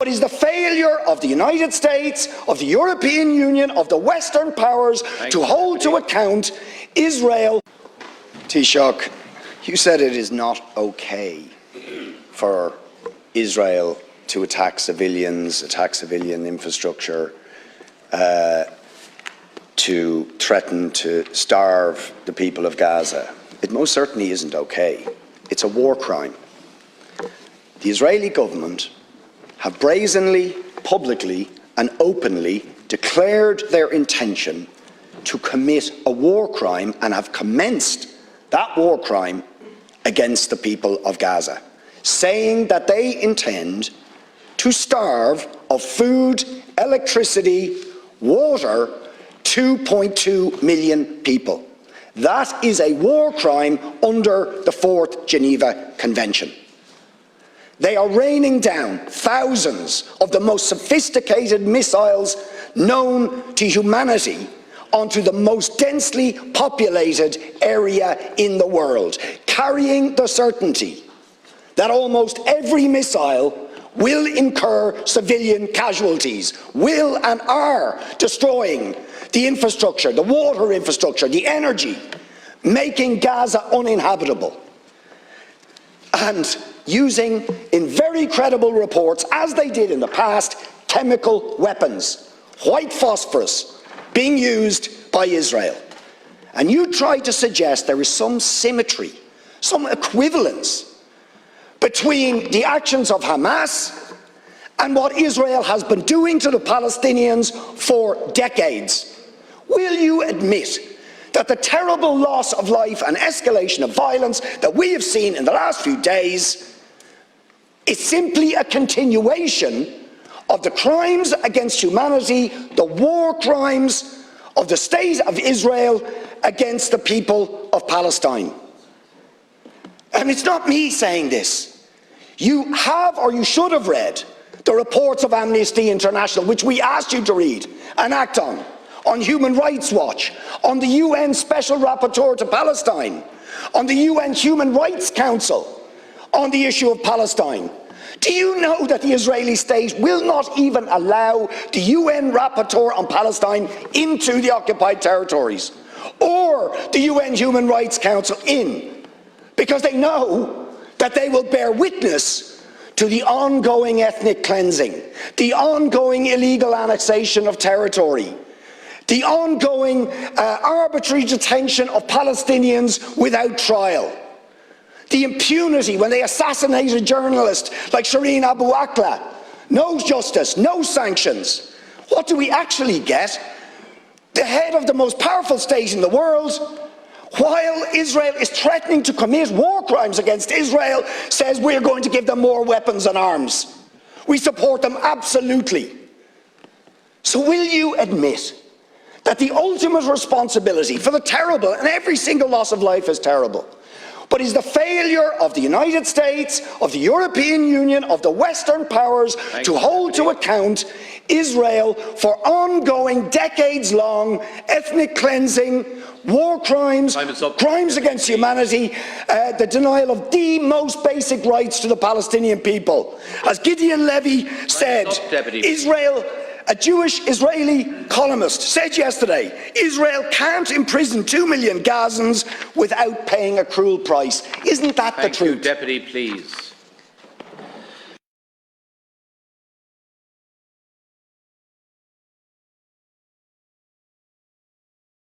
It is the failure of the United States, of the European Union, of the Western powers to hold to account Israel. Taoiseach, you said it is not okay for Israel to attack civilians, attack civilian infrastructure, to threaten to starve the people of Gaza. It most certainly isn't okay. It's a war crime. The Israeli government have brazenly, publicly and openly declared their intention to commit a war crime and have commenced that war crime against the people of Gaza, saying that they intend to starve of food, electricity, water 2.2 million people. That is a war crime under the 4th Geneva Convention. They are raining down thousands of the most sophisticated missiles known to humanity onto the most densely populated area in the world, carrying the certainty that almost every missile will incur civilian casualties, will and are destroying the infrastructure, the water infrastructure, the energy, making Gaza uninhabitable. And using, in very credible reports, as they did in the past, chemical weapons, white phosphorus, being used by Israel. And you try to suggest there is some symmetry, some equivalence between the actions of Hamas and what Israel has been doing to the Palestinians for decades. Will you admit that the terrible loss of life and escalation of violence that we have seen in the last few days is simply a continuation of the crimes against humanity, the war crimes of the state of Israel against the people of Palestine? And it's not me saying this. You have, or you should have read, the reports of Amnesty International, which we asked you to read and act on Human Rights Watch, on the UN Special Rapporteur to Palestine, on the UN Human Rights Council, on the issue of Palestine. Do you know that the Israeli state will not even allow the UN Rapporteur on Palestine into the occupied territories, or the UN Human Rights Council in, because they know that they will bear witness to the ongoing ethnic cleansing, the ongoing illegal annexation of territory, the ongoing arbitrary detention of Palestinians without trial, the impunity when they assassinate a journalist like Shireen Abu Akleh. No justice, no sanctions. What do we actually get? The head of the most powerful state in the world, while Israel is threatening to commit war crimes against Israel, says we're going to give them more weapons and arms. We support them absolutely. So will you admit that the ultimate responsibility for the terrible, and every single loss of life is terrible, but is the failure of the United States, of the European Union, of the Western powers to hold to account Israel for ongoing, decades-long ethnic cleansing, war crimes, crimes against humanity, the denial of the most basic rights to the Palestinian people? As Gideon Levy said, Israel, a Jewish Israeli columnist, said yesterday, Israel can't imprison 2 million Gazans without paying a cruel price. Isn't that the truth? Thank you, Deputy, please.